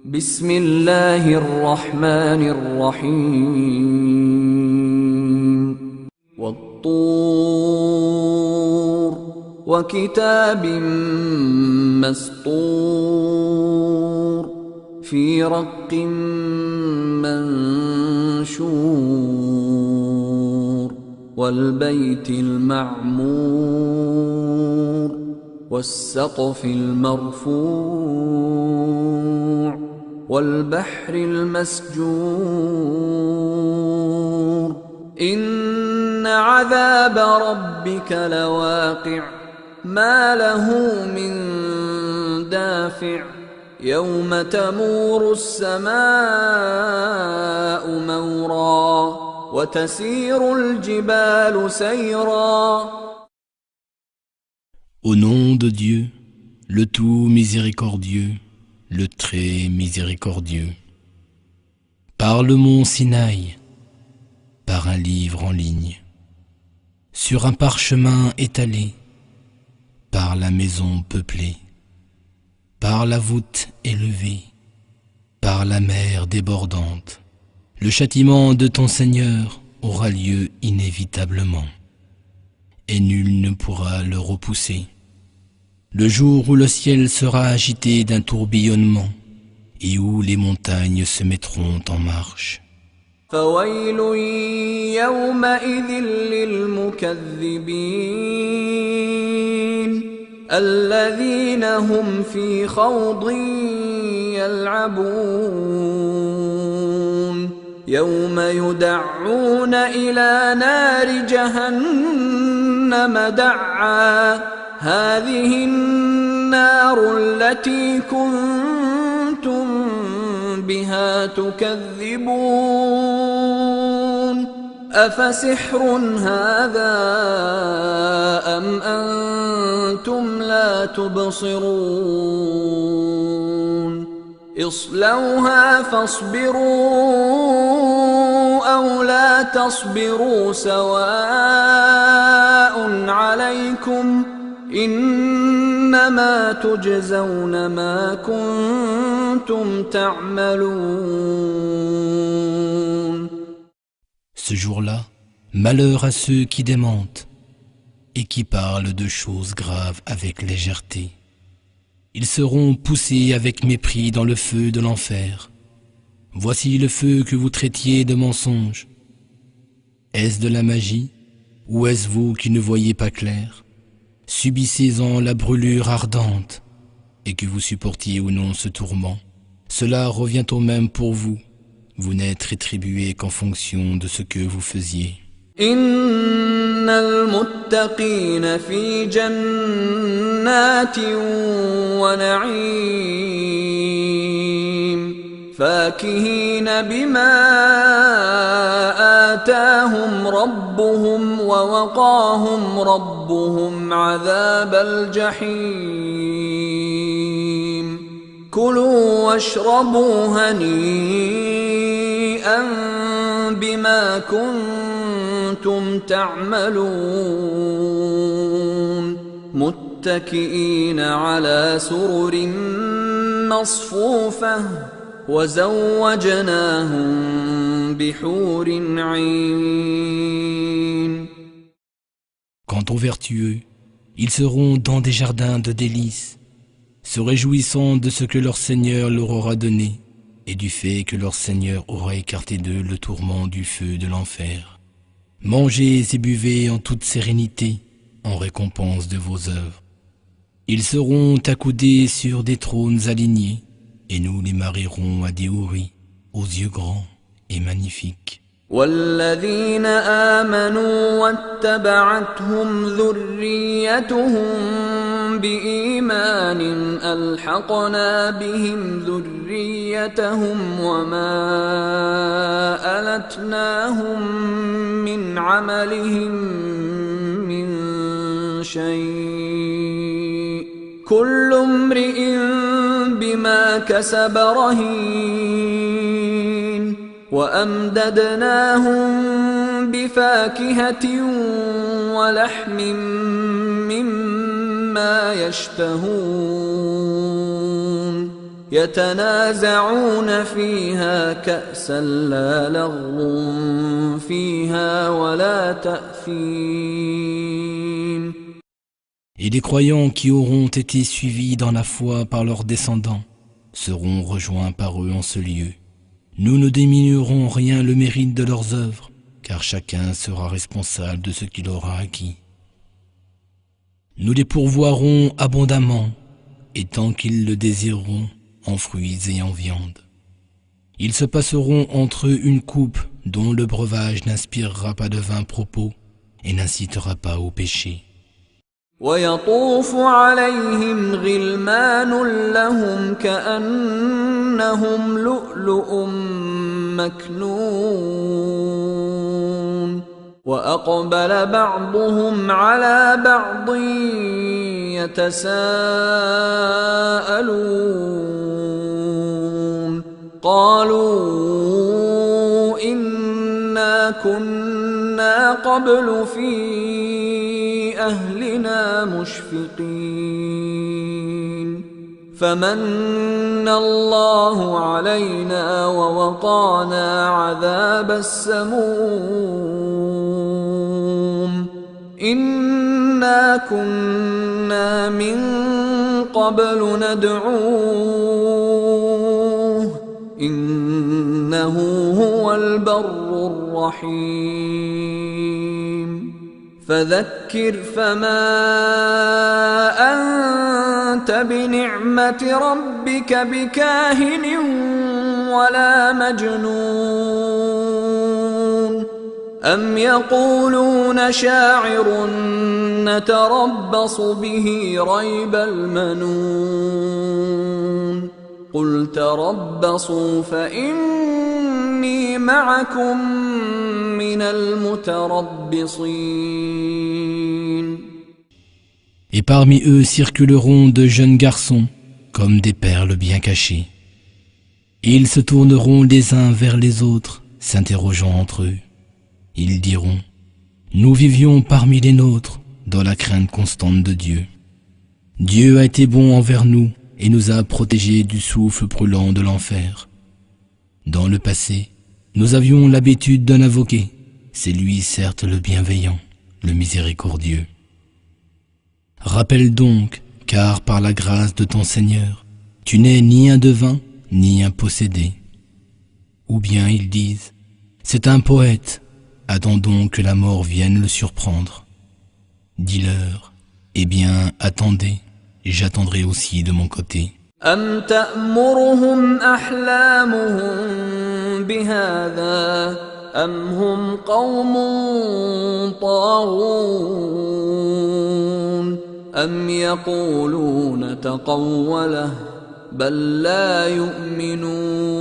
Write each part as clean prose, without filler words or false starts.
بسم الله الرحمن الرحيم والطور وكتاب مسطور في رق منشور والبيت المعمور والسقف المرفوع والبحر المسجور إن عذاب ربك لواقع ما له من دافع يوم تمور السماء مورا وتسير الجبال سيرا. Au nom de Dieu, le tout miséricordieux, le très miséricordieux. Par le mont Sinaï, par un livre en ligne, sur un parchemin étalé, par la maison peuplée, par la voûte élevée, par la mer débordante, le châtiment de ton Seigneur aura lieu inévitablement, et nul ne pourra le repousser. Le jour où le ciel sera agité d'un tourbillonnement et où les montagnes se mettront en marche. فويل يومئذ للمكذبين الذين هم في خوض يلعبون يوم يدعون إلى نار جهنم دعا هذه النار التي كنتم بها تكذبون أفسحر هذا أم أنتم لا تبصرون اصلوها فاصبروا أو لا تصبروا سواء عليكم إنما تجزون ما كنتم تعملون. Ce jour-là, malheur à ceux qui démentent et qui parlent de choses graves avec légèreté. Ils seront poussés avec mépris dans le feu de l'enfer. Voici le feu que vous traitiez de mensonge. Est-ce de la magie ou est-ce vous qui ne voyez pas clair? Subissez-en la brûlure ardente, et que vous supportiez ou non ce tourment, cela revient au même pour vous. Vous n'êtes rétribué qu'en fonction de ce que vous faisiez. إن المتقين في جنات ونعيم فاكهين بما آتاهم ربهم ووقاهم ربهم عذاب الجحيم كلوا واشربوا هنيئا بما كنتم تعملون متكئين على سرر مصفوفة وزوجناهم بحور عين. Quant aux vertueux, ils seront dans des jardins de délices, se réjouissant de ce que leur Seigneur leur aura donné et du fait que leur Seigneur aura écarté d'eux le tourment du feu de l'enfer. Mangez et buvez en toute sérénité en récompense de vos œuvres. Ils seront accoudés sur des trônes alignés et nous les marierons à des houris aux yeux grands et magnifiques. والذين آمنوا واتبعتهم ذريتهم بإيمان ألحقنا بهم ذريتهم وما ألتناهم من عملهم من شيء كل امرئ بما كسب رهين وأمددناهم بفاكهة ولحم مما يشتهون يتنازعون فيها كأسا لا لغو فيها ولا تأثيم. Et les croyants qui auront été suivis dans la foi par leurs descendants seront rejoints par eux en ce lieu. Nous ne diminuerons rien le mérite de leurs œuvres, car chacun sera responsable de ce qu'il aura acquis. Nous les pourvoirons abondamment, et tant qu'ils le désireront, en fruits et en viande. Ils se passeront entre eux une coupe dont le breuvage n'inspirera pas de vains propos et n'incitera pas au péché. ويطوف عليهم غلمان لهم كأنهم لؤلؤ مكنون وأقبل بعضهم على بعض يتساءلون قالوا إنا كنا قبل في أهلنا مشفقين فمن الله علينا ووقانا عذاب السموم إنا كنا من قبل ندعوه إنه هو البر الرحيم فذكر فما أنت بنعمة ربك بكاهن ولا مجنون أم يقولون شاعر نتربص به ريب المنون قل تربصوا فإني معكم من المتربصين. Et parmi eux circuleront de jeunes garçons, comme des perles bien cachées. Ils se tourneront les uns vers les autres, s'interrogeant entre eux. Ils diront, nous vivions parmi les nôtres, dans la crainte constante de Dieu. Dieu a été bon envers nous et nous a protégés du souffle brûlant de l'enfer. Dans le passé, nous avions l'habitude d'un avocé, c'est lui certes le bienveillant, le miséricordieux. Rappelle donc, car par la grâce de ton Seigneur, tu n'es ni un devin, ni un possédé. Ou bien ils disent, c'est un poète, attendons que la mort vienne le surprendre. Dis-leur, eh bien attendez, j'attendrai aussi de mon côté. أم تأمرهم أحلامهم بهذا أم هم قوم طاغون أم يقولون تقوله بل لا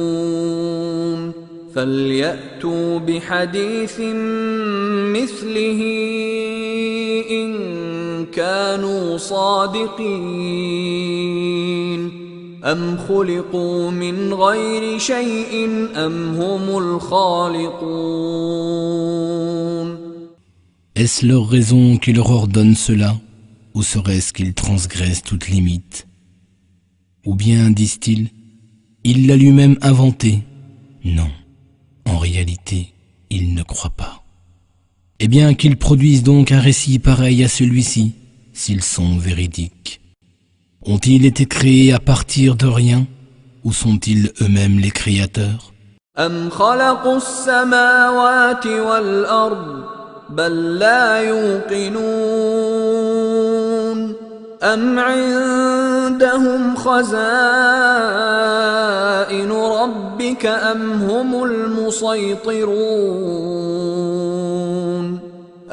يؤمنون فليأتوا بحديث مثله إن كانوا صادقين أم خلقوا من غير شيء أم هم الخالقون. Est-ce leur raison qui leur ordonne cela, ou serait-ce qu'ils transgressent toute limite? Ou bien, disent-ils, il l'a lui-même inventé? Non, en réalité, ils ne croient pas. Eh bien, qu'ils produisent donc un récit pareil à celui-ci, s'ils sont véridiques. Ont-ils été créés à partir de rien, ou sont-ils eux-mêmes les créateurs? أم خلقوا السماوات والأرض بل لا يوقنون أم عندهم خزائن ربك أم هم المسيطرون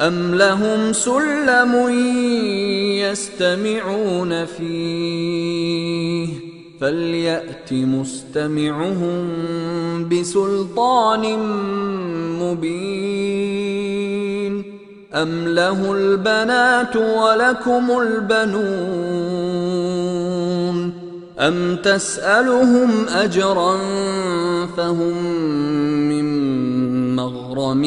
أم لهم سلم يستمعون فيه فليأت مستمعهم بسلطان مبين أم له البنات ولكم البنون أم تسألهم أجرا فهم من مغرم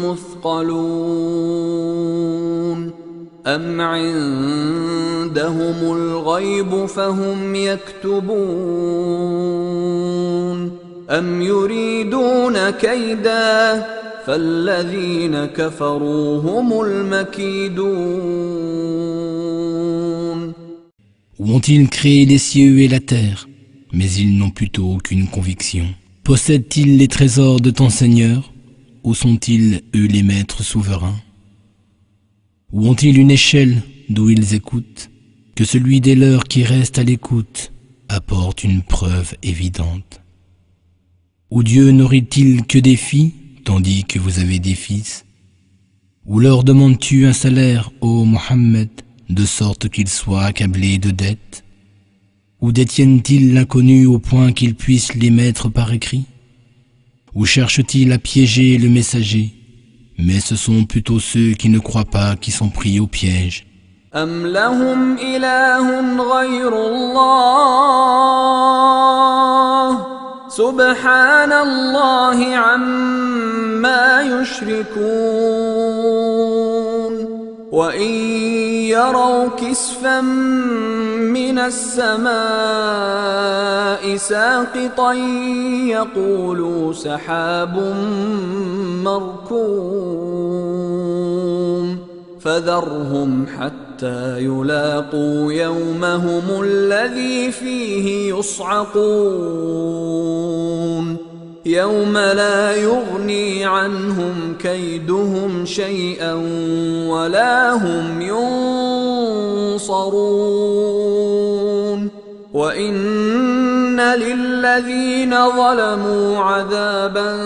مثقلون أم عندهم عندهم الغيب فهم يكتبون أم يريدون كيدا فالذين كفروا هم المكيدون. Ou ont-ils créé les cieux et la terre, mais ils n'ont plutôt aucune conviction? Possèdent-ils les trésors de ton Seigneur, ou sont-ils, eux, les maîtres souverains? Ou ont-ils une échelle d'où ils écoutent, que celui des leurs qui reste à l'écoute apporte une preuve évidente? Ou Dieu n'aurait-il que des filles, tandis que vous avez des fils? Ou leur demandes-tu un salaire, ô Mohammed, de sorte qu'ils soient accablés de dettes? Ou détiennent-ils l'inconnu au point qu'ils puissent les mettre par écrit? Ou cherchent-ils à piéger le messager? Mais ce sont plutôt ceux qui ne croient pas qui sont pris au piège. أم لهم إله غير الله سبحان الله عما يشركون وإن يروا كسفا من السماء ساقطا يقولوا سحاب مركوم فذرهم حتى يلاقوا يومهم الذي فيه يصعقون يوم لا يغني عنهم كيدهم شيئا ولا هم ينصرون وإن للذين ظلموا عذابا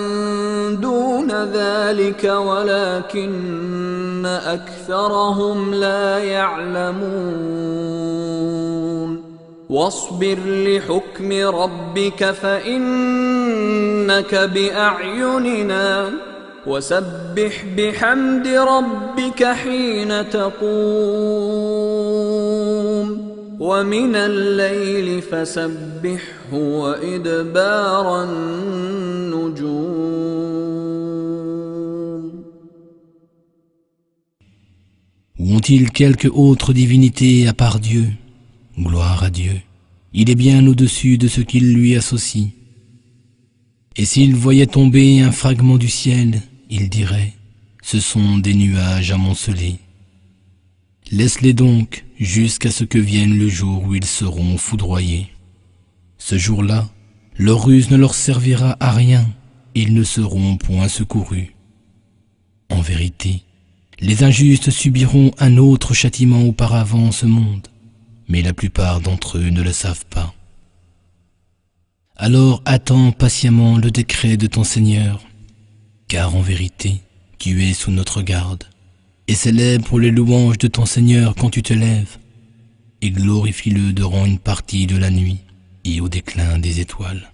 دون ذلك ولكن أكثرهم لا يعلمون واصبر لحكم ربك فإنك بأعيننا وسبح بحمد ربك حين تقوم ومن الليل فسبحه وإدبار النجوم. Ou ont-ils quelque autre divinité à part Dieu? Gloire à Dieu, il est bien au-dessus de ce qu'il lui associe. Et s'il voyait tomber un fragment du ciel, il dirait, ce sont des nuages amoncelés. Laisse-les donc jusqu'à ce que vienne le jour où ils seront foudroyés. Ce jour-là, leur ruse ne leur servira à rien, ils ne seront point secourus. En vérité, les injustes subiront un autre châtiment auparavant en ce monde, mais la plupart d'entre eux ne le savent pas. Alors attends patiemment le décret de ton Seigneur, car en vérité, tu es sous notre garde, et célèbre les louanges de ton Seigneur quand tu te lèves, et glorifie-le durant une partie de la nuit et au déclin des étoiles.